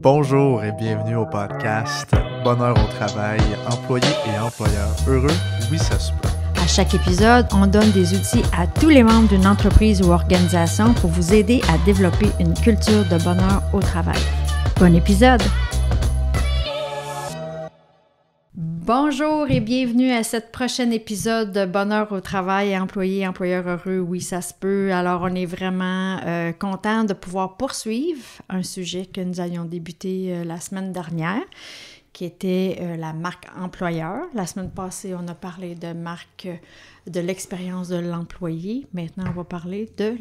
Bonjour et bienvenue au podcast Bonheur au travail, employés et employeurs heureux, oui ça se peut. À chaque épisode, on donne des outils à tous les membres d'une entreprise ou organisation pour vous aider à développer une culture de bonheur au travail. Bon épisode! Bonjour et bienvenue à cet prochain épisode de Bonheur au travail, employés et employeurs heureux, oui ça se peut. Alors on est vraiment content de pouvoir poursuivre un sujet que nous avions débuté la semaine dernière, qui était la marque employeur. La semaine passée, on a parlé de marque de l'expérience de l'employé. Maintenant, on va parler de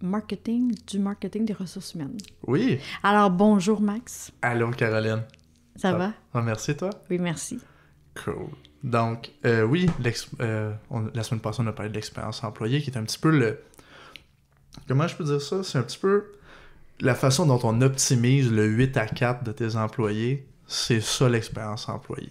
du marketing des ressources humaines. Oui. Alors, bonjour Max. Allô Caroline. Ça va? Ah, merci toi. Oui, merci. Cool. Donc, oui, la semaine passée, on a parlé de l'expérience employée, qui est un petit peu le... Comment je peux dire ça? C'est un petit peu la façon dont on optimise le 8 à 4 de tes employés. C'est ça l'expérience employée.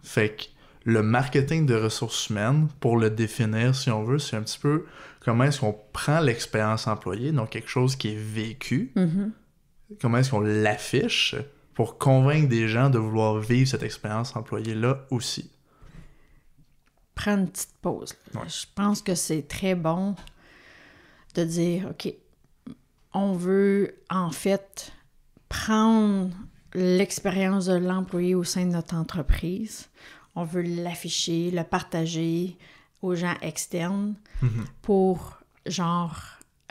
Fait que le marketing de ressources humaines, pour le définir si on veut, c'est un petit peu comment est-ce qu'on prend l'expérience employée, donc quelque chose qui est vécu, comment est-ce qu'on l'affiche pour convaincre des gens de vouloir vivre cette expérience employée-là aussi. Prends une petite pause. Ouais. Je pense que c'est très bon de dire, OK, on veut en fait prendre l'expérience de l'employé au sein de notre entreprise. On veut l'afficher, le partager aux gens externes pour, genre,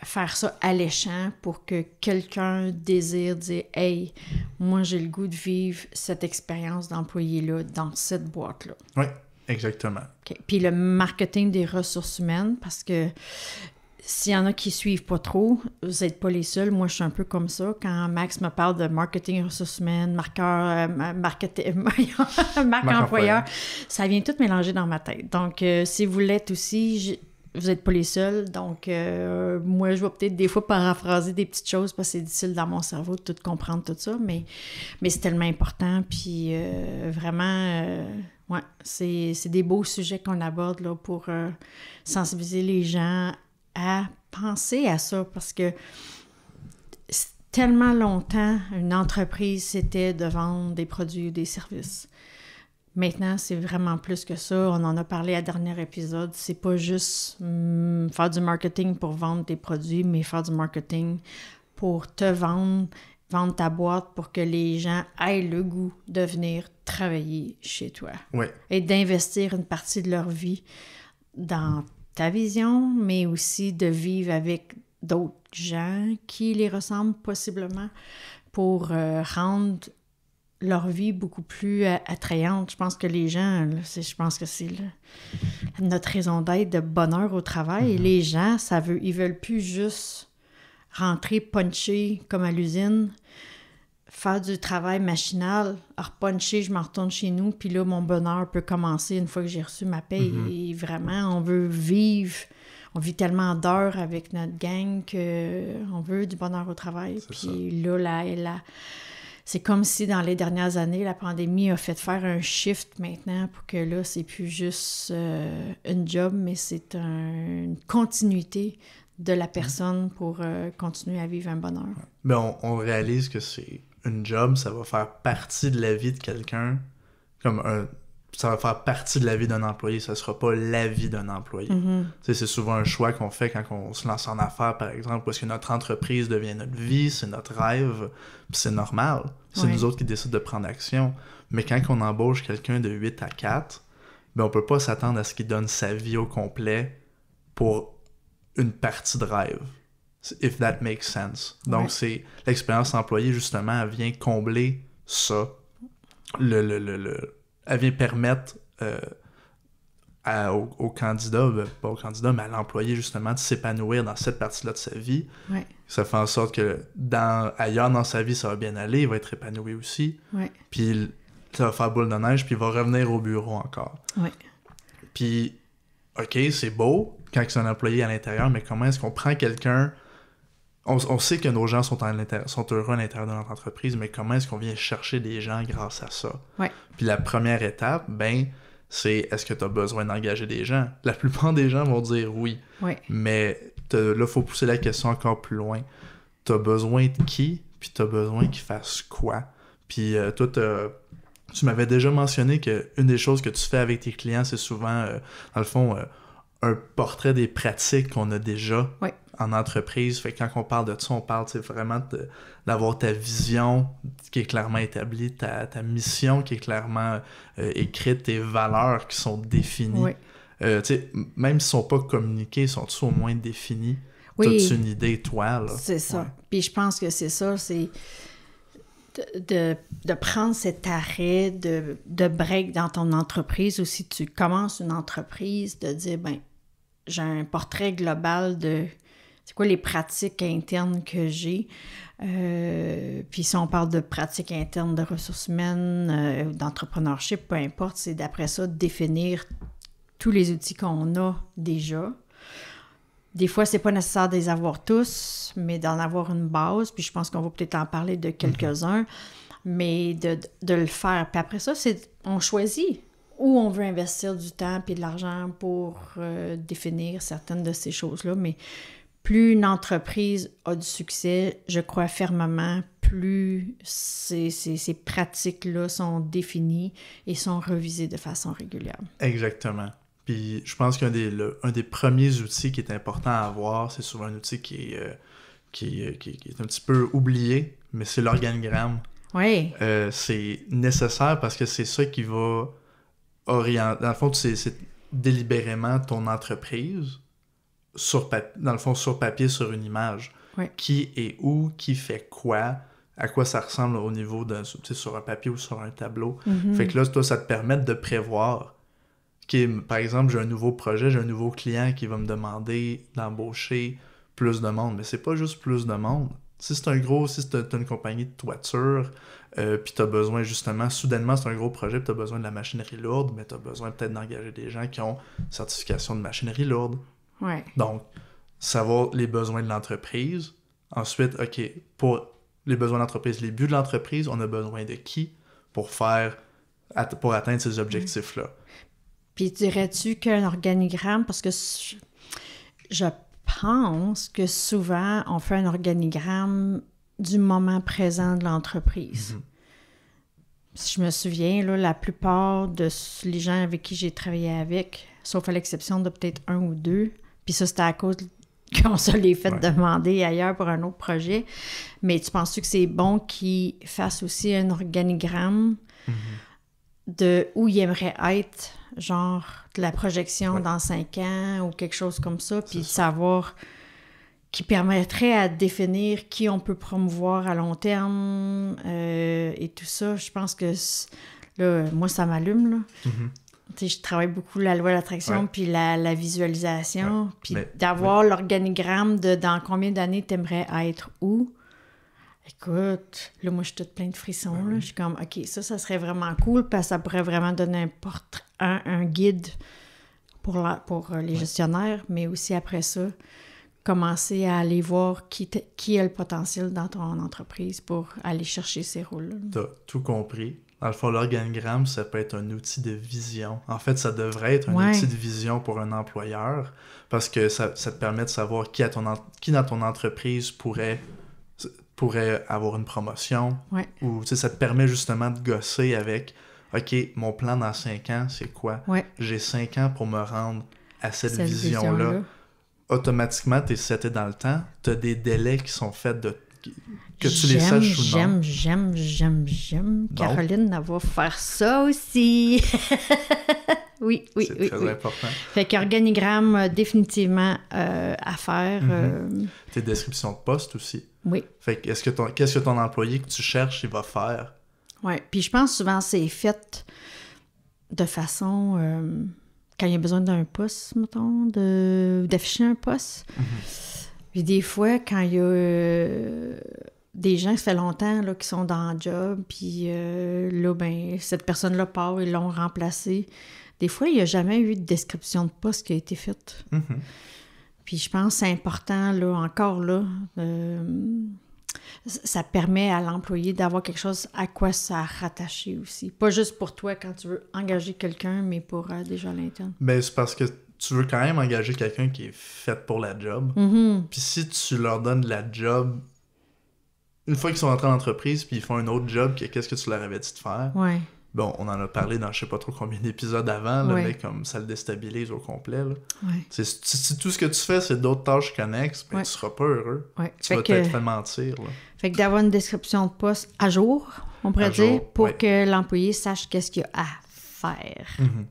faire ça alléchant pour que quelqu'un désire dire « Hey, moi, j'ai le goût de vivre cette expérience d'employé-là dans cette boîte-là. » Oui, exactement. Okay. Puis le marketing des ressources humaines, parce que s'il y en a qui suivent pas trop, vous n'êtes pas les seuls. Moi, je suis un peu comme ça. Quand Max me parle de marketing ressources humaines, marque employeur, ça vient tout mélanger dans ma tête. Donc, si vous l'êtes aussi, vous n'êtes pas les seuls. Donc, moi, je vais peut-être des fois paraphraser des petites choses parce que c'est difficile dans mon cerveau de tout comprendre, tout ça. Mais c'est tellement important. Puis, vraiment, ouais, c'est des beaux sujets qu'on aborde là, pour sensibiliser les gens à penser à ça, parce que tellement longtemps, une entreprise, c'était de vendre des produits ou des services. Maintenant, c'est vraiment plus que ça. On en a parlé à dernier épisode. C'est pas juste faire du marketing pour vendre tes produits, mais faire du marketing pour te vendre ta boîte pour que les gens aient le goût de venir travailler chez toi. Oui. Et d'investir une partie de leur vie dans ta vision, mais aussi de vivre avec d'autres gens qui les ressemblent possiblement pour rendre leur vie beaucoup plus attrayante. Je pense que les gens, là, je pense que c'est notre raison d'être de bonheur au travail. Et les gens, ils veulent plus juste rentrer puncher comme à l'usine, faire du travail machinal, puncher, je m'en retourne chez nous, puis là, mon bonheur peut commencer une fois que j'ai reçu ma paye. Et vraiment, on vit tellement d'heures avec notre gang qu'on veut du bonheur au travail. Puis là, c'est comme si dans les dernières années, la pandémie a fait faire un shift maintenant pour que là, c'est plus juste une job, mais c'est une continuité de la personne pour continuer à vivre un bonheur. Ben, on réalise que c'est une job, ça va faire partie de la vie de quelqu'un, ça va faire partie de la vie d'un employé, ça sera pas la vie d'un employé. C'est souvent un choix qu'on fait quand on se lance en affaires, par exemple, parce que notre entreprise devient notre vie, c'est notre rêve, puis c'est normal. C'est nous autres qui décident de prendre action. Mais quand on embauche quelqu'un de 8 à 4, ben on peut pas s'attendre à ce qu'il donne sa vie au complet pour une partie de rêve. If that makes sense. Donc, c'est l'expérience employée, justement, elle vient combler ça. Elle vient permettre au candidat, pas au candidat, mais à l'employé, justement, de s'épanouir dans cette partie-là de sa vie. Ouais. Ça fait en sorte que ailleurs dans sa vie, ça va bien aller, il va être épanoui aussi. Ouais. Puis, ça va faire boule de neige, puis il va revenir au bureau encore. Ouais. Puis, OK, c'est beau quand c'est un employé à l'intérieur, mais comment est-ce qu'on prend quelqu'un... On sait que nos gens sont heureux à l'intérieur de notre entreprise, mais comment est-ce qu'on vient chercher des gens grâce à ça? Ouais. Puis la première étape, c'est est-ce que tu as besoin d'engager des gens? La plupart des gens vont dire oui. Ouais. Mais là, il faut pousser la question encore plus loin. Tu as besoin de qui puis t'as besoin qu'il fasse quoi. Puis toi, tu m'avais déjà mentionné qu'une des choses que tu fais avec tes clients, c'est souvent, dans le fond, un portrait des pratiques qu'on a déjà en entreprise. Fait que quand on parle de ça, on parle vraiment d'avoir ta vision qui est clairement établie, ta mission qui est clairement écrite, tes valeurs qui sont définies. Même s'ils ne sont pas communiqués, sont-ils au moins définis? T'as-tu une idée, toi? Là? C'est ça. Puis je pense que c'est ça, c'est de prendre cet arrêt de break dans ton entreprise, ou si tu commences une entreprise, de dire, j'ai un portrait global de c'est quoi les pratiques internes que j'ai. Puis si on parle de pratiques internes de ressources humaines, d'entrepreneurship, peu importe, c'est d'après ça définir tous les outils qu'on a déjà. Des fois, c'est pas nécessaire de les avoir tous, mais d'en avoir une base. Puis je pense qu'on va peut-être en parler de quelques-uns, mais de le faire. Puis après ça, on choisit où on veut investir du temps et de l'argent pour définir certaines de ces choses-là. Mais plus une entreprise a du succès, je crois fermement, plus ces pratiques-là sont définies et sont revisées de façon régulière. Exactement. Puis je pense qu'un des premiers outils qui est important à avoir, c'est souvent un outil qui est un petit peu oublié, mais c'est l'organigramme. Oui. C'est nécessaire parce que c'est ça qui va orienter. Dans le fond, c'est délibérément ton entreprise, dans le fond, sur papier, sur une image. Oui. Qui est où, qui fait quoi, à quoi ça ressemble au niveau sur un papier ou sur un tableau. Mm-hmm. Fait que là, toi, ça te permet de prévoir. Par exemple, j'ai un nouveau projet, j'ai un nouveau client qui va me demander d'embaucher plus de monde. Mais c'est pas juste plus de monde. Si t'as une compagnie de toiture, puis t'as besoin justement, soudainement c'est un gros projet, puis t'as besoin de la machinerie lourde, mais t'as besoin peut-être d'engager des gens qui ont certification de machinerie lourde. Ouais. Donc, savoir les besoins de l'entreprise. Ensuite, OK, pour les besoins de l'entreprise, les buts de l'entreprise, on a besoin de qui pour atteindre ces objectifs-là. Puis dirais-tu qu'un organigramme, parce que je pense que souvent, on fait un organigramme du moment présent de l'entreprise. Mm-hmm. Si je me souviens, là, la plupart les gens avec qui j'ai travaillé avec, sauf à l'exception de peut-être un ou deux, puis ça, c'était à cause qu'on se les fait demander ailleurs pour un autre projet, mais tu penses-tu que c'est bon qu'ils fassent aussi un organigramme de où ils aimeraient être, genre de la projection dans 5 ans ou quelque chose comme ça, puis de savoir qui permettrait à définir qui on peut promouvoir à long terme et tout ça. Je pense que là, moi, ça m'allume, là. Mm-hmm. Tu sais, je travaille beaucoup la loi de l'attraction puis la visualisation, puis d'avoir l'organigramme de dans combien d'années tu aimerais être où. Écoute, là, moi, je suis toute plein de frissons. Là. Je suis comme, OK, ça serait vraiment cool parce que ça pourrait vraiment donner un guide pour les gestionnaires, mais aussi après ça, commencer à aller voir qui a le potentiel dans ton entreprise pour aller chercher ces rôles-là. T'as tout compris. Dans le fond, l'organigramme, ça peut être un outil de vision. En fait, ça devrait être un outil de vision pour un employeur parce que ça te permet de savoir qui dans ton entreprise pourrait avoir une promotion. Ou ça te permet justement de gosser avec « OK, mon plan dans 5 ans, c'est quoi? J'ai 5 ans pour me rendre à cette vision-là. » Automatiquement, tu es seté dans le temps. Tu as des délais qui sont faits que tu les saches ou non. J'aime. Caroline, elle va faire ça aussi. oui. C'est très important. Fait qu'organigramme, définitivement à faire. Tes descriptions de poste aussi. Oui. Fait que qu'est-ce que ton employé que tu cherches, il va faire? Oui. Puis je pense souvent c'est fait de façon... quand il y a besoin d'un poste, mettons, d'afficher un poste. Puis des fois, quand il y a des gens qui ça fait longtemps là, qui sont dans le job, puis là, cette personne-là part, ils l'ont remplacé. Des fois, il n'y a jamais eu de description de poste qui a été faite. Puis je pense que c'est important, là, encore là, ça permet à l'employé d'avoir quelque chose à quoi ça rattacher aussi. Pas juste pour toi quand tu veux engager quelqu'un, mais pour déjà à l'interne. Ben, c'est parce que tu veux quand même engager quelqu'un qui est fait pour la job. Puis si tu leur donnes la job une fois qu'ils sont entrés en entreprise puis ils font un autre job que qu'est-ce que tu leur avais dit de faire. Ouais. Bon, on en a parlé dans je sais pas trop combien d'épisodes avant, là, Ouais. mais comme ça le déstabilise au complet. Là. Ouais. Si tout ce que tu fais, c'est d'autres tâches connexes, ben, Ouais. tu seras pas heureux. Ouais. Tu vas t'être fait mentir. Là. Fait que d'avoir une description de poste à jour, on pourrait À dire, jour, pour ouais. que l'employé sache qu'est-ce qu'il y a à faire. Mhm.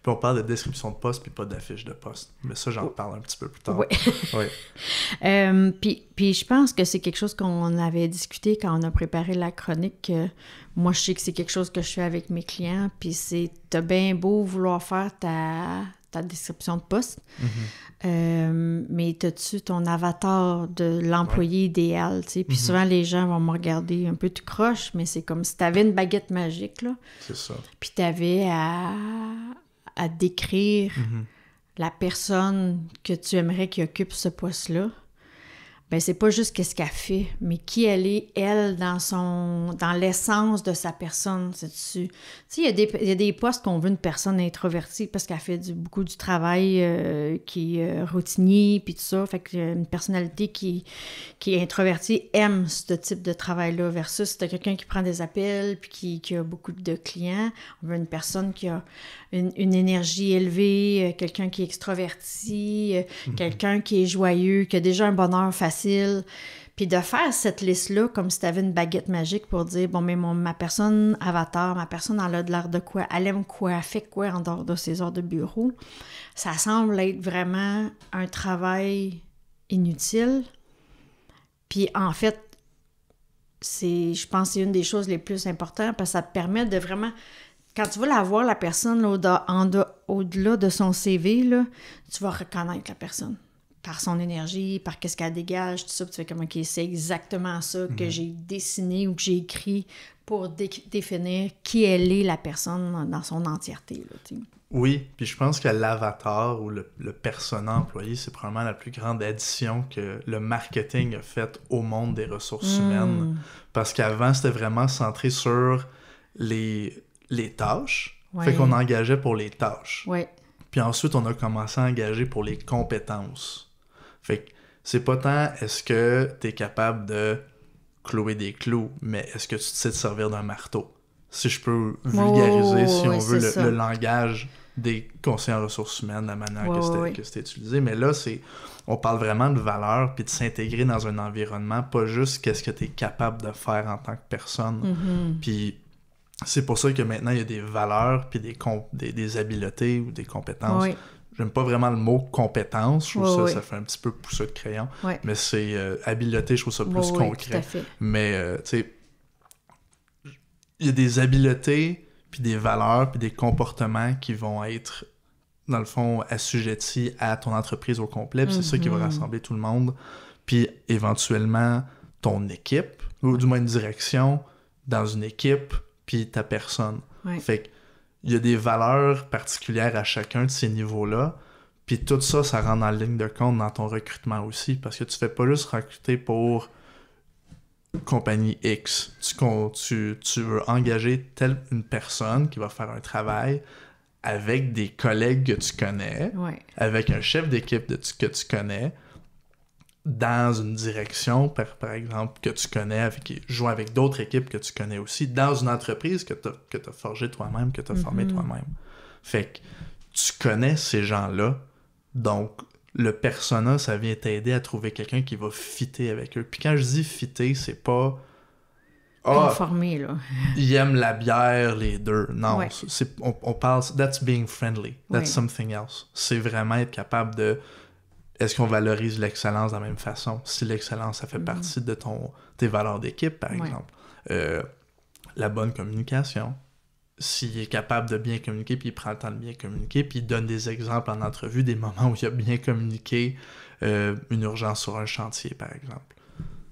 Puis on parle de description de poste puis pas d'affiche de poste. Mais ça, j'en parle un petit peu plus tard. Ouais. Ouais. Puis je pense que c'est quelque chose qu'on avait discuté quand on a préparé la chronique. Moi, je sais que c'est quelque chose que je fais avec mes clients, puis c'est t'as bien beau vouloir faire ta description de poste, mais t'as-tu ton avatar de l'employé idéal, tu sais? Puis souvent, les gens vont me regarder un peu tout croche, mais c'est comme si t'avais une baguette magique, là, C'est ça. puis t'avais à décrire la personne que tu aimerais qui occupe ce poste-là. Ben c'est pas juste qu'est-ce qu'elle fait, mais qui elle est, elle, dans l'essence de sa personne. Tu sais, il y a des postes qu'on veut une personne introvertie parce qu'elle fait beaucoup du travail qui est routinier, puis tout ça. Fait qu'une personnalité qui est introvertie aime ce type de travail-là, versus si t'as quelqu'un qui prend des appels puis qui a beaucoup de clients. On veut une personne qui a une énergie élevée, quelqu'un qui est extraverti, quelqu'un qui est joyeux, qui a déjà un bonheur facile. Puis de faire cette liste-là comme si tu avais une baguette magique pour dire, bon, mais ma personne avatar, ma personne, elle a de l'air de quoi, elle aime quoi, elle fait quoi en dehors de ses heures de bureau, ça semble être vraiment un travail inutile. Puis en fait, je pense que c'est une des choses les plus importantes parce que ça te permet de vraiment... Quand tu vas la voir, la personne, là, au-delà de son CV, là, tu vas reconnaître la personne par son énergie, par qu'est-ce qu'elle dégage, tout ça. Puis tu fais comme, OK, c'est exactement ça que j'ai dessiné ou que j'ai écrit pour définir qui elle est, la personne, dans son entièreté. Là, tu sais. Oui, puis je pense que l'avatar ou le persona employé, c'est probablement la plus grande addition que le marketing a faite au monde des ressources humaines. Parce qu'avant, c'était vraiment centré sur les tâches. Ouais. Fait qu'on engageait pour les tâches. Ouais. Puis ensuite, on a commencé à engager pour les compétences. Fait que c'est pas tant est-ce que t'es capable de clouer des clous, mais est-ce que tu sais te servir d'un marteau? Si je peux vulgariser, si on veut, le langage des conseillers en ressources humaines, la manière que c'était utilisé. Mais là, on parle vraiment de valeur puis de s'intégrer dans un environnement, pas juste qu'est-ce que t'es capable de faire en tant que personne. Puis c'est pour ça que maintenant, il y a des valeurs puis des habiletés ou des compétences. Oui. J'aime pas vraiment le mot compétence. Je trouve ça fait un petit peu pousser de crayon. Oui. Mais c'est habileté, je trouve ça plus concret. Tout à fait. Mais, tu sais, il y a des habiletés puis des valeurs puis des comportements qui vont être, dans le fond, assujettis à ton entreprise au complet. Puis c'est ça qui va rassembler tout le monde. Puis éventuellement, ton équipe, ou du moins une direction dans une équipe, puis ta personne. Ouais. Fait que il y a des valeurs particulières à chacun de ces niveaux-là, puis tout ça, ça rentre en ligne de compte dans ton recrutement aussi, parce que tu fais pas juste recruter pour compagnie X. Tu veux engager une personne qui va faire un travail avec des collègues que tu connais, avec un chef d'équipe que tu connais, dans une direction, par exemple, que tu connais, jouer avec d'autres équipes que tu connais aussi, dans une entreprise que tu as forgé toi-même, que tu as formé toi-même. Fait que tu connais ces gens-là, donc le persona, ça vient t'aider à trouver quelqu'un qui va fitter avec eux. Puis quand je dis fitter, c'est pas... Conformé, là. Ils aiment la bière, les deux. Non, on parle... That's being friendly. That's something else. C'est vraiment être capable de... Est-ce qu'on valorise l'excellence de la même façon? Si l'excellence, ça fait partie de tes valeurs d'équipe, par exemple. La bonne communication. S'il est capable de bien communiquer, puis il prend le temps de bien communiquer, puis il donne des exemples en entrevue, des moments où il a bien communiqué une urgence sur un chantier, par exemple.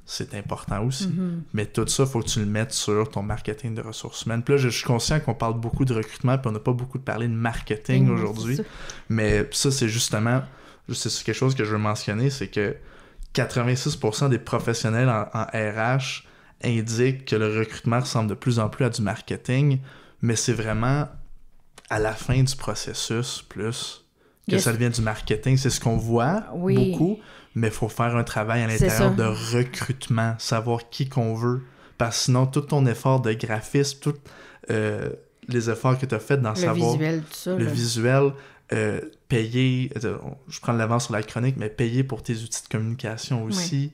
C'est important aussi. Mais tout ça, il faut que tu le mettes sur ton marketing de ressources humaines. Puis là, je suis conscient qu'on parle beaucoup de recrutement, puis on n'a pas beaucoup parlé de marketing aujourd'hui. Mais ça, c'est justement... C'est quelque chose que je veux mentionner, c'est que 86% des professionnels en RH indiquent que le recrutement ressemble de plus en plus à du marketing, mais c'est vraiment à la fin du processus plus que ça devient du marketing. C'est ce qu'on voit beaucoup, mais il faut faire un travail à l'intérieur de recrutement, savoir qui qu'on veut. Parce que sinon, tout ton effort de graphisme, tous les efforts que tu as fait dans savoir... Visuel, tout ça. Le visuel, payer... je prends l'avance sur la chronique, mais payer pour tes outils de communication aussi.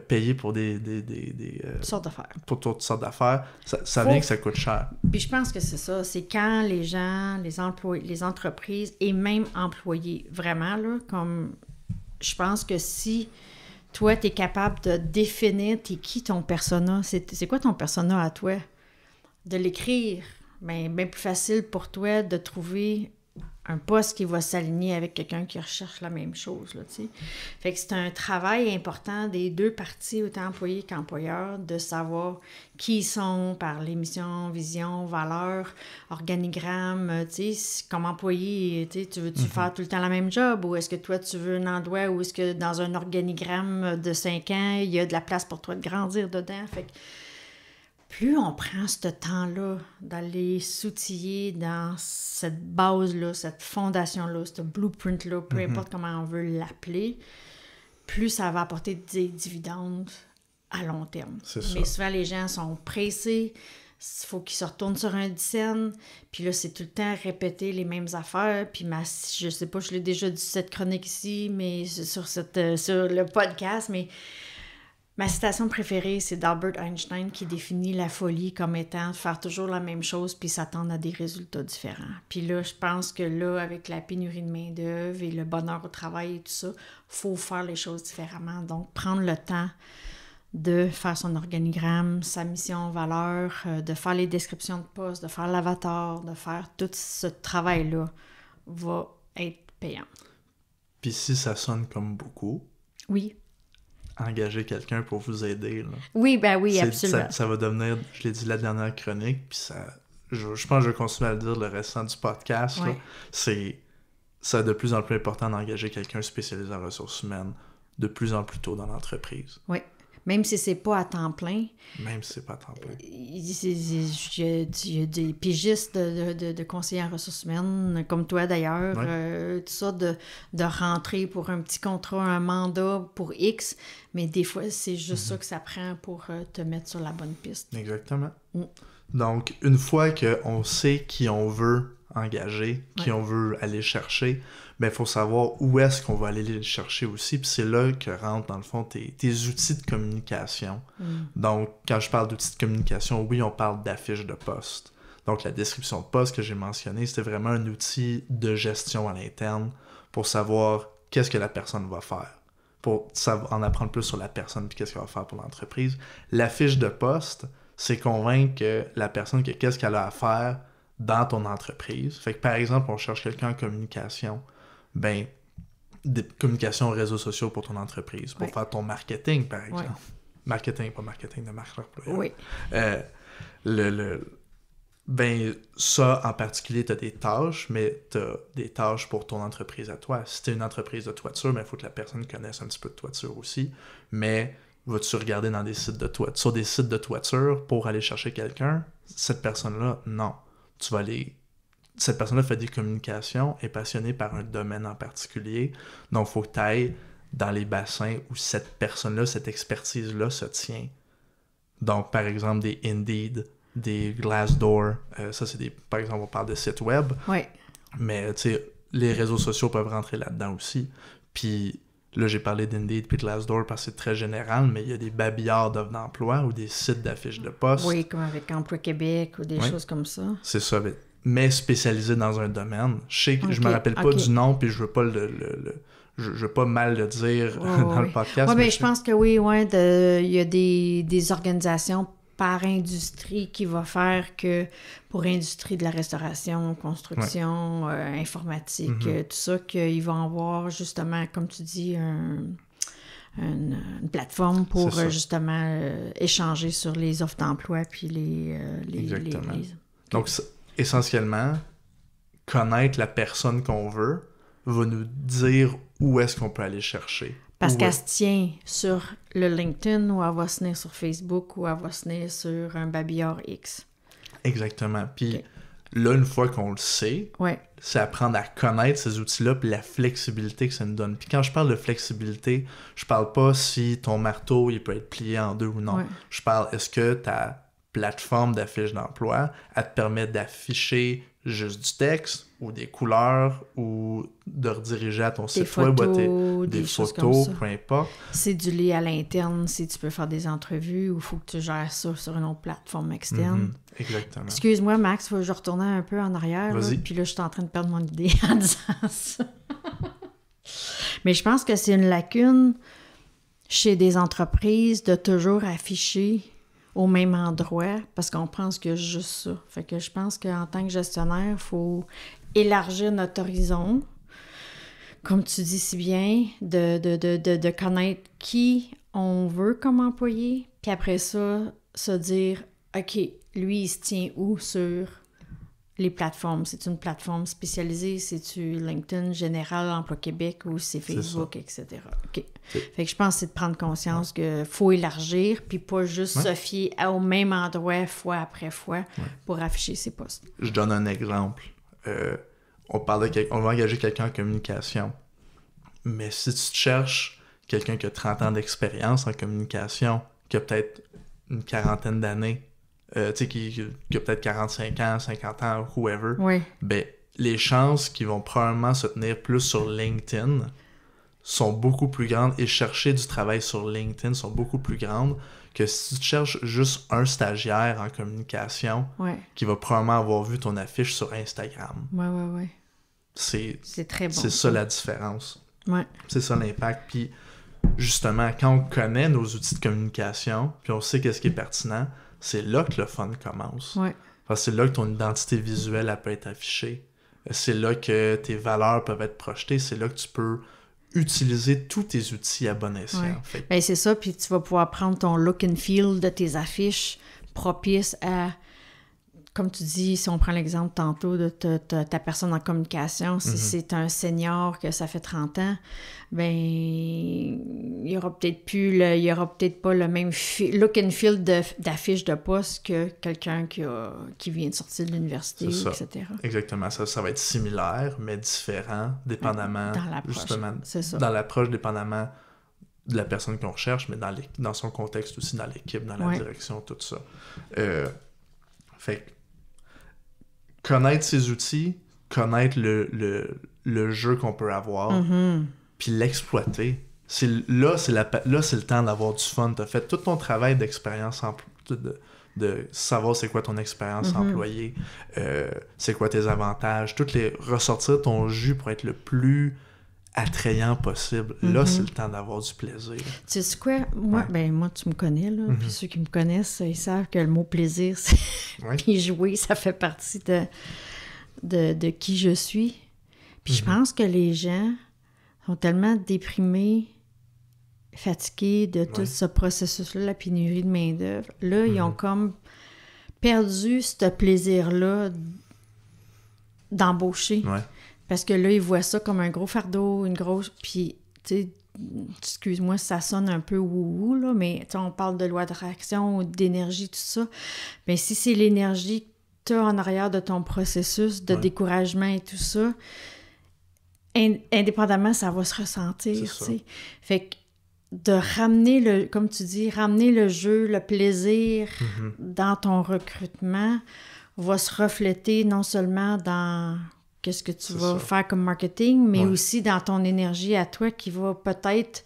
Payer pour des toutes sortes d'affaires. Pour toutes sortes d'affaires. Ça vient que ça coûte cher. Puis je pense que c'est ça. C'est quand les gens, les entreprises et même employés, vraiment, là, comme... Je pense que si toi, tu es capable de définir t'es qui ton persona, c'est quoi ton persona à toi? De l'écrire, bien plus facile pour toi de trouver un poste qui va s'aligner avec quelqu'un qui recherche la même chose, là, tu sais. Fait que c'est un travail important des deux parties, autant employés qu'employeurs, de savoir qui ils sont par les missions, visions, valeurs, organigrammes, tu sais, comme employé, tu veux-tu faire tout le temps la même job, ou est-ce que toi, tu veux un endroit où est-ce que dans un organigramme de 5 ans, il y a de la place pour toi de grandir dedans, fait que plus on prend ce temps-là d'aller s'outiller dans cette base-là, cette fondation-là, ce blueprint-là, peu importe comment on veut l'appeler, plus ça va apporter des dividendes à long terme. Mais souvent, les gens sont pressés, il faut qu'ils se retournent sur un scène, puis là, c'est tout le temps répéter les mêmes affaires, puis je sais pas, je l'ai déjà dit cette chronique ici, mais sur le podcast, mais... Ma citation préférée, c'est d'Albert Einstein qui définit la folie comme étant de faire toujours la même chose puis s'attendre à des résultats différents. Puis là, je pense que là, avec la pénurie de main-d'œuvre et le bonheur au travail et tout ça, il faut faire les choses différemment. Donc, prendre le temps de faire son organigramme, sa mission, valeur, de faire les descriptions de poste, de faire l'avatar, de faire tout ce travail-là va être payant. Puis si ça sonne comme beaucoup... Oui. Engager quelqu'un pour vous aider. Là. Oui, absolument. Ça va devenir, je l'ai dit la dernière chronique, puis je pense que je vais continuer à le dire le restant du podcast. Là, c'est de plus en plus important d'engager quelqu'un spécialisé en ressources humaines de plus en plus tôt dans l'entreprise. Oui. Même si c'est pas à temps plein. Même si c'est pas à temps plein. Il y a des pigistes de conseillers en ressources humaines, comme toi d'ailleurs, tout ça, de rentrer pour un petit contrat, un mandat pour X, mais des fois, c'est juste ça que ça prend pour te mettre sur la bonne piste. Exactement. Donc, une fois qu'on sait qui on veut engager, qui on veut aller chercher, il faut savoir où est-ce qu'on va aller les chercher aussi. Puis c'est là que rentrent, dans le fond, tes outils de communication. Donc, quand je parle d'outils de communication, oui, on parle d'affiches de poste. Donc, la description de poste que j'ai mentionnée, c'était vraiment un outil de gestion à l'interne pour savoir qu'est-ce que la personne va faire. Pour en apprendre plus sur la personne puis qu'est-ce qu'elle va faire pour l'entreprise. L'affiche de poste, c'est convaincre que la personne que qu'est-ce qu'elle a à faire dans ton entreprise. Fait que, par exemple, on cherche quelqu'un en communication, des communications aux réseaux sociaux pour ton entreprise, pour faire ton marketing, par exemple. Marketing, pas marketing de marque employeur. Ça, en particulier, tu as des tâches, mais tu as des tâches pour ton entreprise à toi. Si tu es une entreprise de toiture, il faut que la personne connaisse un petit peu de toiture aussi. Mais vas-tu regarder dans des sites de toiture, sur des sites de toiture pour aller chercher quelqu'un? Cette personne-là, non. Cette personne-là fait des communications, est passionnée par un domaine en particulier, donc il faut que tu ailles dans les bassins où cette personne-là, cette expertise-là se tient. Donc, par exemple, des Indeed, des Glassdoor, ça c'est par exemple, on parle de sites web, mais tu sais, les réseaux sociaux peuvent rentrer là-dedans aussi. Puis là, j'ai parlé d'Indeed puis de Glassdoor parce que c'est très général, mais il y a des babillards d'offres d'emploi ou des sites d'affiches de poste. Oui, comme avec Emploi Québec ou des choses comme ça. C'est ça, mais spécialisé dans un domaine. Je me rappelle pas du nom, puis je veux pas je veux pas mal le dire dans le podcast. Oui, mais je pense que il y a des organisations par industrie qui va faire que pour industrie de la restauration, construction, informatique, tout ça, qu'ils vont avoir justement, comme tu dis, une plateforme pour justement échanger sur les offres d'emploi puis les Donc, essentiellement, connaître la personne qu'on veut va nous dire où est-ce qu'on peut aller chercher. Parce qu'elle se tient sur le LinkedIn ou elle va se tenir sur Facebook ou elle va se tenir sur un babillard X. Exactement. Puis là, une fois qu'on le sait, Ouais. c'est apprendre à connaître ces outils-là puis la flexibilité que ça nous donne. Puis quand je parle de flexibilité, je parle pas si ton marteau il peut être plié en deux ou non. Ouais. Je parle, est-ce que ta plateforme d'affiche d'emploi, elle te permet d'afficher juste du texte ou des couleurs ou de rediriger à ton Des site web photos, des choses comme photos, ça. peu importe. C'est du lait à l'interne si tu peux faire des entrevues ou il faut que tu gères ça sur une autre plateforme externe. Exactement. Excuse-moi, Max, faut que je retourne un peu en arrière. Là, Vas-y. puis là, je suis en train de perdre mon idée en disant ça. Mais je pense que c'est une lacune chez des entreprises de toujours afficher au même endroit parce qu'on pense qu'il y a juste ça. Fait que je pense qu'en tant que gestionnaire, il faut élargir notre horizon, comme tu dis si bien, de connaître qui on veut comme employé, puis après ça, se dire, OK, lui, il se tient où sur les plateformes? C'est une plateforme spécialisée? C'est-tu LinkedIn, Général, Emploi Québec ou c'est Facebook, etc.? OK. Fait que je pense que c'est de prendre conscience qu'il faut élargir, puis pas juste se fier au même endroit fois après fois pour afficher ses postes. Je donne un exemple. On va engager quelqu'un en communication. Mais si tu te cherches quelqu'un qui a 30 ans d'expérience en communication, qui a peut-être une quarantaine d'années, tu sais, qui a peut-être 45 ans, 50 ans, whoever, Oui. ben, les chances qu'ils vont probablement se tenir plus sur LinkedIn sont beaucoup plus grandes et chercher du travail sur LinkedIn sont beaucoup plus grandes que si tu cherches juste un stagiaire en communication qui va probablement avoir vu ton affiche sur Instagram. Ouais. C'est très bon. C'est ça la différence. Ouais. C'est ça l'impact. Puis justement, quand on connaît nos outils de communication, puis on sait qu'est-ce qui est pertinent, c'est là que le fun commence. Ouais. Parce que c'est là que ton identité visuelle elle peut être affichée. C'est là que tes valeurs peuvent être projetées. C'est là que tu peux utiliser tous tes outils à bon escient. Ouais. Ben, c'est ça, puis tu vas pouvoir prendre ton look and feel de tes affiches propices à, comme tu dis, si on prend l'exemple tantôt de ta personne en communication, si c'est un senior que ça fait 30 ans, ben il y aura peut-être pas le même look and feel d'affiche de poste que quelqu'un qui vient de sortir de l'université, etc. Exactement. Ça va être similaire, mais différent, dépendamment, dans l'approche. Justement, c'est ça. dans l'approche, dépendamment de la personne qu'on recherche, mais dans son contexte aussi, dans l'équipe, dans la direction, tout ça. Fait que connaître ses outils, connaître le jeu qu'on peut avoir, puis l'exploiter. Là, c'est le temps d'avoir du fun. Tu as fait tout ton travail d'expérience, de savoir c'est quoi ton expérience employée, c'est quoi tes avantages, ressortir ton jus pour être le plus attrayant possible. Là, c'est le temps d'avoir du plaisir. Tu sais quoi? Moi, tu me connais, là. Puis ceux qui me connaissent, ils savent que le mot plaisir, c'est... puis jouer, ça fait partie de qui je suis. Puis je pense que les gens sont tellement déprimés, fatigués de tout ce processus-là, la pénurie de main-d'œuvre. Là, ils ont comme perdu ce plaisir-là d'embaucher. Ouais. Parce que là, ils voient ça comme un gros fardeau, une grosse... Puis, tu sais, excuse-moi, ça sonne un peu wou-wou, là, mais on parle de loi d'attraction, d'énergie, tout ça. Mais si c'est l'énergie que tu as en arrière de ton processus de découragement et tout ça, indépendamment, ça va se ressentir, tu sais. Fait que de ramener comme tu dis, ramener le jeu, le plaisir dans ton recrutement va se refléter non seulement dans qu'est-ce que tu vas faire comme marketing, mais aussi dans ton énergie à toi qui va peut-être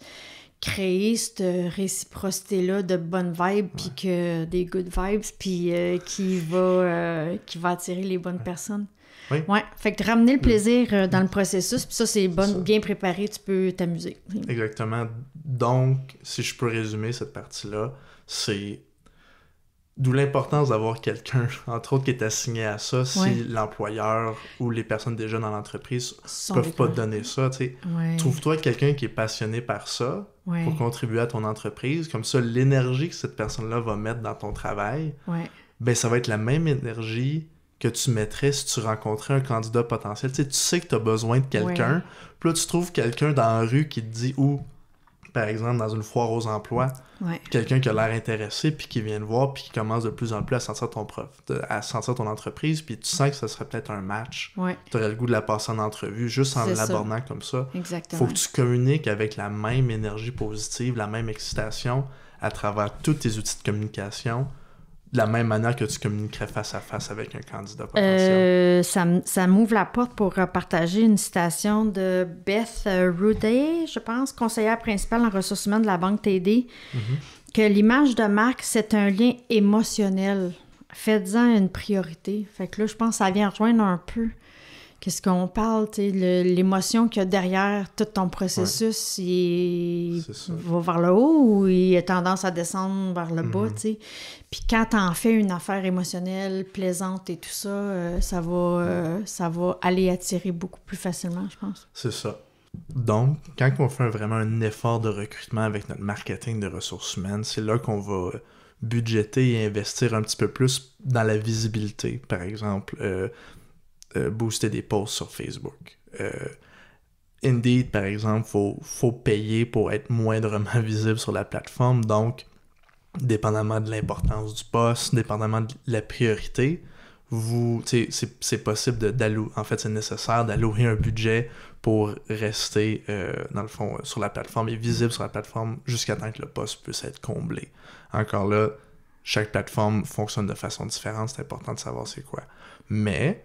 créer cette réciprocité-là de bonnes vibes, puis que des good vibes, puis qui va attirer les bonnes personnes. Oui. Ouais, fait que ramener le plaisir dans le processus, puis ça, c'est bien préparé, tu peux t'amuser. Exactement. Donc, si je peux résumer cette partie-là, c'est d'où l'importance d'avoir quelqu'un, entre autres, qui est assigné à ça, si l'employeur ou les personnes déjà dans l'entreprise peuvent pas te donner ça, tu sais. Trouve-toi quelqu'un qui est passionné par ça pour contribuer à ton entreprise. Comme ça, l'énergie que cette personne-là va mettre dans ton travail, ben ça va être la même énergie que tu mettrais si tu rencontrais un candidat potentiel. Tu sais que tu as besoin de quelqu'un, puis là, tu trouves quelqu'un dans la rue qui te dit par exemple, dans une foire aux emplois, quelqu'un qui a l'air intéressé, puis qui vient te voir, puis qui commence de plus en plus à sentir à sentir ton entreprise, puis tu sens que ça serait peut-être un match. Tu aurais le goût de la passer en entrevue, juste en l'abordant comme ça. Exactement. Faut que tu communiques avec la même énergie positive, la même excitation, à travers tous tes outils de communication, de la même manière que tu communiquerais face à face avec un candidat potentiel. Ça m'ouvre la porte pour partager une citation de Beth Ruday, je pense, conseillère principale en ressources humaines de la Banque TD, que l'image de marque, c'est un lien émotionnel. Faites-en une priorité. Fait que là, je pense que ça vient rejoindre un peu qu'est-ce qu'on parle, l'émotion qu'il y a derrière tout ton processus, il va vers le haut ou il a tendance à descendre vers le bas, tu sais. Puis quand t'en fais une affaire émotionnelle, plaisante et tout ça, ça va aller attirer beaucoup plus facilement, je pense. C'est ça. Donc, quand on fait vraiment un effort de recrutement avec notre marketing de ressources humaines, c'est là qu'on va budgéter et investir un petit peu plus dans la visibilité, par exemple. Booster des posts sur Facebook. Indeed, par exemple, faut payer pour être moindrement visible sur la plateforme. Donc, dépendamment de l'importance du poste, dépendamment de la priorité, c'est possible en fait, c'est nécessaire d'allouer un budget pour rester, dans le fond, sur la plateforme et visible sur la plateforme jusqu'à temps que le poste puisse être comblé. Encore là, chaque plateforme fonctionne de façon différente, c'est important de savoir c'est quoi. Mais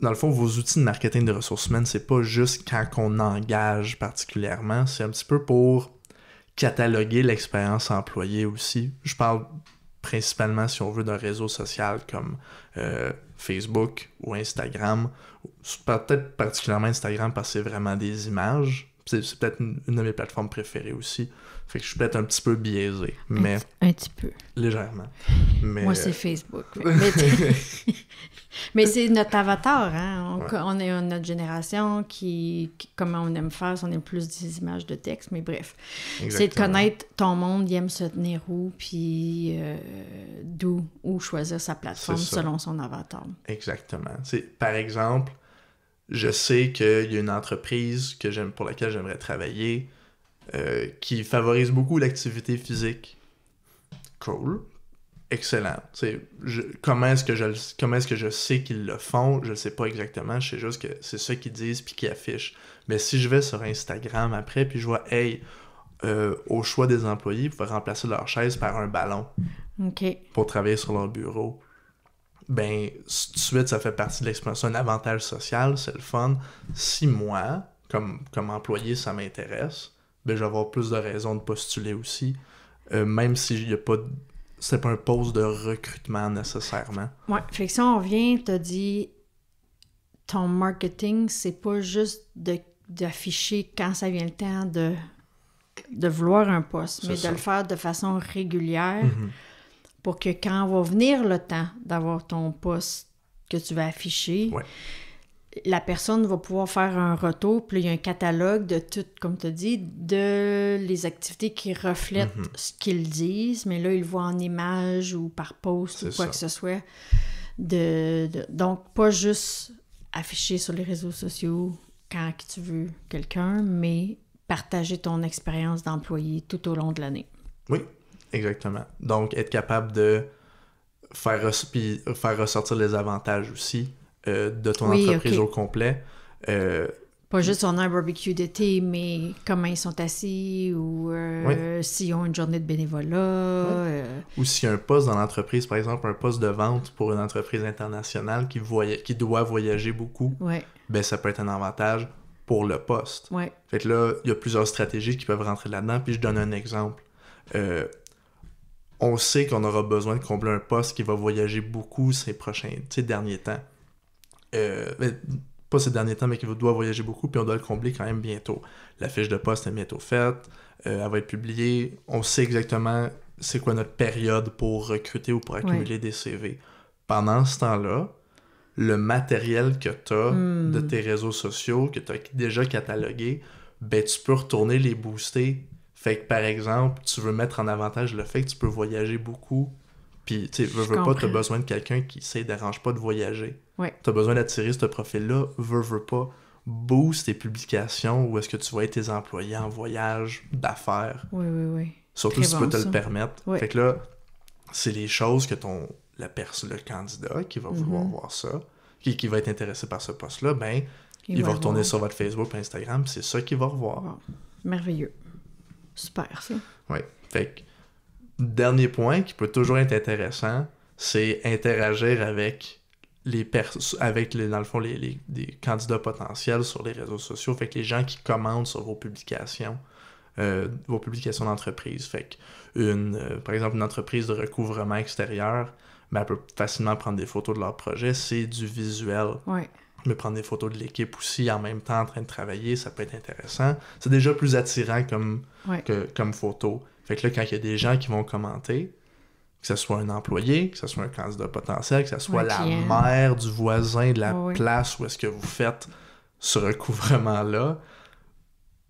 dans le fond, vos outils de marketing de ressources humaines, c'est pas juste quand on engage particulièrement, c'est un petit peu pour cataloguer l'expérience employée aussi. Je parle principalement, si on veut, d'un réseau social comme Facebook ou Instagram. Peut-être particulièrement Instagram parce que c'est vraiment des images. C'est peut-être une de mes plateformes préférées aussi. Fait que je suis peut-être un petit peu biaisé, mais... Un petit peu. Légèrement. Mais... Moi, c'est Facebook. Mais c'est notre avatar, hein? On est notre génération qui, comme on aime faire, on aime plus des images de texte, mais bref. Exactement. C'est de connaître ton monde, il aime se tenir où, puis où choisir sa plateforme selon son avatar. Exactement. Par exemple, je sais qu'il y a une entreprise pour laquelle j'aimerais travailler qui favorise beaucoup l'activité physique. Cool. Excellent. Comment est-ce que je sais qu'ils le font? Je ne sais pas exactement. Je sais juste que c'est ça qu'ils disent puis qu'ils affichent. Mais si je vais sur Instagram après puis je vois, au choix des employés, ils pouvaient remplacer leur chaise par un ballon pour travailler sur leur bureau. Ben, tout de suite, ça fait partie de l'expérience. C'est un avantage social, c'est le fun. Si moi, comme employé, ça m'intéresse, ben, je vais avoir plus de raisons de postuler aussi. Même si c'est pas un poste de recrutement nécessaire. Ouais, fait que si on revient, t'as dit ton marketing, c'est pas juste d'afficher quand ça vient le temps de vouloir un poste, mais de le faire de façon régulière pour que quand va venir le temps d'avoir ton poste que tu vas afficher, la personne va pouvoir faire un retour, puis il y a un catalogue de tout, comme tu as dit, de les activités qui reflètent ce qu'ils disent, mais là, ils le voient en image ou par post ou quoi que ce soit. Donc, pas juste afficher sur les réseaux sociaux quand tu veux quelqu'un, mais partager ton expérience d'employé tout au long de l'année. Oui, exactement. Donc, être capable de faire ressortir les avantages aussi de ton entreprise au complet. Pas juste on a un barbecue d'été, mais comment ils sont assis ou s'ils ont une journée de bénévolat. Ou s'il y a un poste dans l'entreprise, par exemple, un poste de vente pour une entreprise internationale qui doit voyager beaucoup, ben ça peut être un avantage pour le poste. Fait que là, il y a plusieurs stratégies qui peuvent rentrer là-dedans, puis je donne un exemple. On sait qu'on aura besoin de combler un poste qui va voyager beaucoup ces derniers temps. Pas ces derniers temps, mais qui doit voyager beaucoup, puis on doit le combler quand même bientôt. La fiche de poste est bientôt faite, elle va être publiée, on sait exactement c'est quoi notre période pour recruter ou pour accumuler des CV. Pendant ce temps-là, le matériel que tu as de tes réseaux sociaux, que tu as déjà catalogué, ben tu peux retourner les booster. Fait que par exemple, tu veux mettre en avantage le fait que tu peux voyager beaucoup, puis tu sais, veux pas, tu as besoin de quelqu'un qui ne dérange pas de voyager. Tu as besoin d'attirer ce profil-là, veux pas. booste tes publications où est-ce que tu vois tes employés en voyage d'affaires. Oui. Surtout Très si tu bon, peux te ça. le permettre. Oui. Fait que là, c'est les choses que le candidat qui va vouloir voir ça, qui va être intéressé par ce poste-là, ben, il va retourner sur votre Facebook et Instagram, puis c'est ça qu'il va revoir. Wow. Merveilleux. Super, ça. Oui. Fait que, dernier point qui peut toujours être intéressant, c'est interagir avec dans le fond, les candidats potentiels sur les réseaux sociaux. Fait que les gens qui commentent sur vos publications d'entreprise. Fait que par exemple, une entreprise de recouvrement extérieur, ben, elle peut facilement prendre des photos de leur projet. C'est du visuel. Ouais. Mais prendre des photos de l'équipe aussi en même temps en train de travailler, ça peut être intéressant. C'est déjà plus attirant comme photo. Fait que là, quand il y a des gens qui vont commenter, que ce soit un employé, que ce soit un candidat potentiel, que ce soit la mère du voisin de la place où est-ce que vous faites ce recouvrement-là,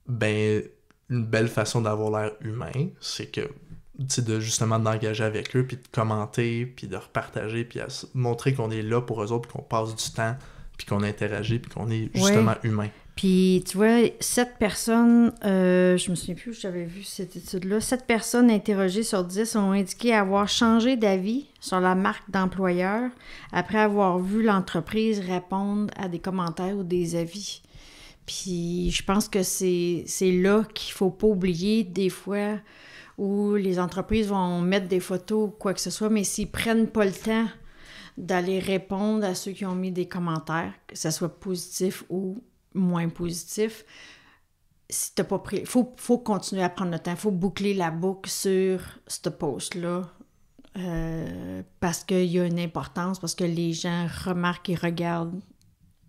ben, une belle façon d'avoir l'air humain, c'est que justement d'engager avec eux, puis de commenter, puis de repartager, puis à montrer qu'on est là pour eux autres, puis qu'on passe du temps, puis qu'on interagit, puis qu'on est justement humain. Puis, tu vois, 7 personnes, je me souviens plus où j'avais vu cette étude-là, 7 personnes interrogées sur 10 ont indiqué avoir changé d'avis sur la marque d'employeur après avoir vu l'entreprise répondre à des commentaires ou des avis. Puis, je pense que c'est là qu'il faut pas oublier des fois où les entreprises vont mettre des photos ou quoi que ce soit, mais s'ils prennent pas le temps d'aller répondre à ceux qui ont mis des commentaires, que ce soit positif ou moins positif, si t'as pas pris... Faut continuer à prendre le temps, faut boucler la boucle sur ce post-là, parce qu'il y a une importance, parce que les gens remarquent et regardent,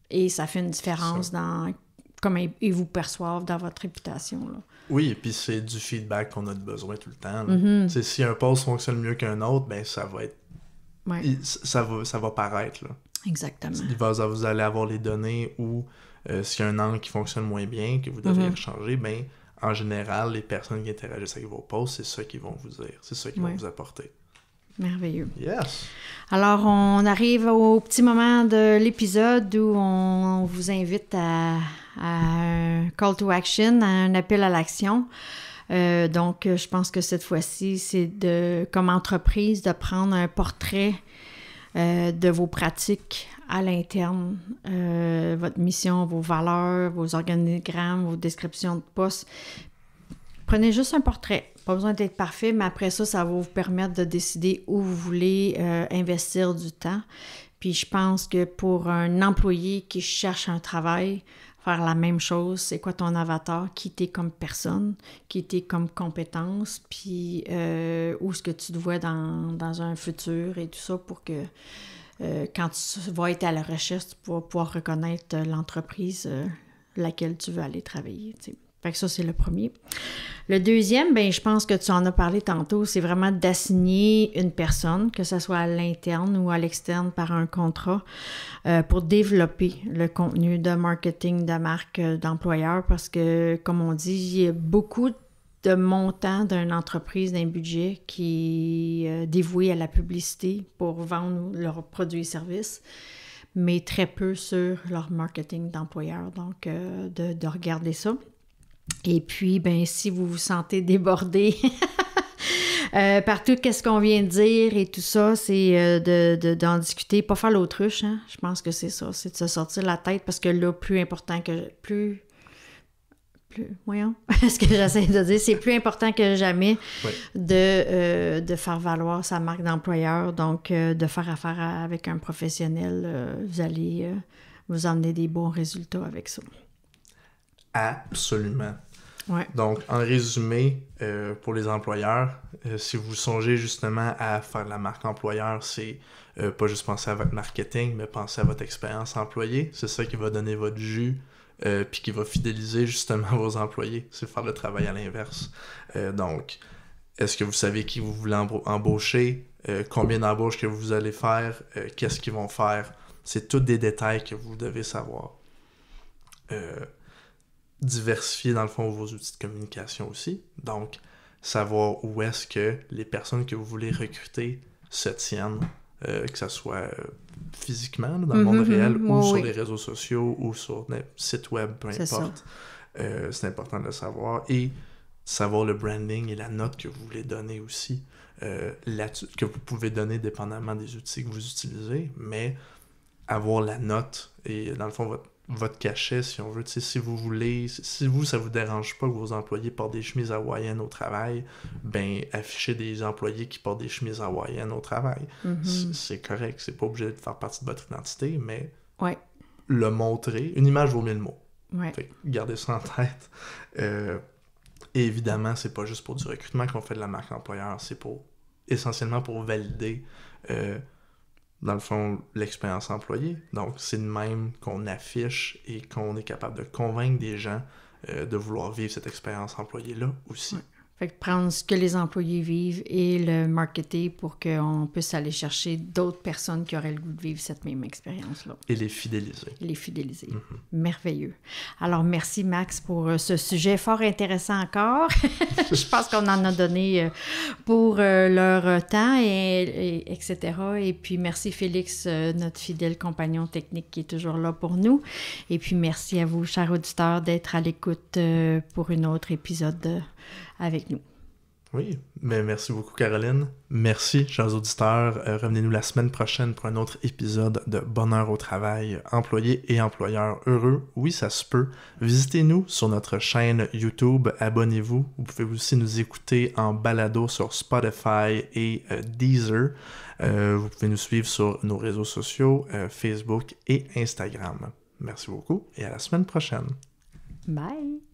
et ça fait une différence dans comment ils vous perçoivent dans votre réputation, là. Oui, et puis c'est du feedback qu'on a besoin tout le temps. Si un post fonctionne mieux qu'un autre, ben ça va être... Ça va paraître, là. Exactement. Vous allez avoir les données où s'il y a un angle qui fonctionne moins bien, que vous devez changer, ben en général, les personnes qui interagissent avec vos posts, c'est ça qu'ils vont vous dire. C'est ça qu'ils vont vous apporter. Merveilleux. Yes! Alors, on arrive au petit moment de l'épisode où on vous invite à un call to action, à un appel à l'action. Donc, je pense que cette fois-ci, c'est comme entreprise de prendre un portrait de vos pratiques à l'interne, votre mission, vos valeurs, vos organigrammes, vos descriptions de poste. Prenez juste un portrait. Pas besoin d'être parfait, mais après ça, ça va vous permettre de décider où vous voulez investir du temps. Puis je pense que pour un employé qui cherche un travail, faire la même chose, c'est quoi ton avatar, qui t'es comme personne, qui t'es comme compétence, puis où est-ce que tu te vois dans un futur et tout ça pour que quand tu vas être à la recherche, tu vas pouvoir reconnaître l'entreprise laquelle tu veux aller travailler, tu sais. Fait que ça, c'est le premier. Le deuxième, ben je pense que tu en as parlé tantôt, c'est vraiment d'assigner une personne, que ce soit à l'interne ou à l'externe par un contrat, pour développer le contenu de marketing de marque d'employeur parce que, comme on dit, il y a beaucoup de montants d'une entreprise, d'un budget qui est dévoué à la publicité pour vendre leurs produits et services, mais très peu sur leur marketing d'employeur. Donc, de regarder ça. Et puis, ben si vous vous sentez débordé par tout ce qu'on vient de dire et tout ça, c'est d'en discuter, pas faire l'autruche, hein? Je pense que c'est ça, c'est de se sortir la tête parce que là, voyons, ce que j'essaie de dire, c'est plus important que jamais de faire valoir sa marque d'employeur, donc de faire affaire avec un professionnel, vous allez vous emmener des bons résultats avec ça. Absolument. Ouais. Donc, en résumé, pour les employeurs, si vous songez justement à faire la marque employeur, c'est pas juste penser à votre marketing, mais penser à votre expérience employée. C'est ça qui va donner votre jus, puis qui va fidéliser justement vos employés. C'est faire le travail à l'inverse. Donc, est-ce que vous savez qui vous voulez embaucher? Combien d'embauches que vous allez faire? Qu'est-ce qu'ils vont faire? C'est tous des détails que vous devez savoir. Diversifier dans le fond vos outils de communication aussi. Donc, savoir où est-ce que les personnes que vous voulez recruter se tiennent, que ce soit physiquement, là, dans le monde réel, ou sur oui. les réseaux sociaux, ou sur le site web, peu importe. C'est important de le savoir. Et savoir le branding et la note que vous voulez donner aussi, que vous pouvez donner dépendamment des outils que vous utilisez, mais avoir la note et, dans le fond, votre cachet, si on veut. Si vous voulez, si ça vous dérange pas que vos employés portent des chemises hawaïennes au travail, ben affichez des employés qui portent des chemises hawaïennes au travail. C'est correct, c'est pas obligé de faire partie de votre identité, mais le montrer, une image vaut 1000 mots. Fait que gardez ça en tête. Et évidemment, c'est pas juste pour du recrutement qu'on fait de la marque employeur, c'est essentiellement pour valider dans le fond, l'expérience employée. Donc, c'est de même qu'on affiche et qu'on est capable de convaincre des gens de vouloir vivre cette expérience employée-là aussi. Fait que prendre ce que les employés vivent et le marketer pour qu'on puisse aller chercher d'autres personnes qui auraient le goût de vivre cette même expérience-là. Et les fidéliser. Merveilleux. Alors, merci Max pour ce sujet fort intéressant encore. Je pense qu'on en a donné pour leur temps, etc. Et puis, merci Félix, notre fidèle compagnon technique qui est toujours là pour nous. Et puis, merci à vous, chers auditeurs, d'être à l'écoute pour un autre épisode avec nous. Oui, mais merci beaucoup Caroline. Merci, chers auditeurs. Revenez-nous la semaine prochaine pour un autre épisode de Bonheur au travail, employés et employeurs heureux. Oui, ça se peut. Visitez-nous sur notre chaîne YouTube, abonnez-vous. Vous pouvez aussi nous écouter en balado sur Spotify et Deezer. Vous pouvez nous suivre sur nos réseaux sociaux, Facebook et Instagram. Merci beaucoup et à la semaine prochaine. Bye!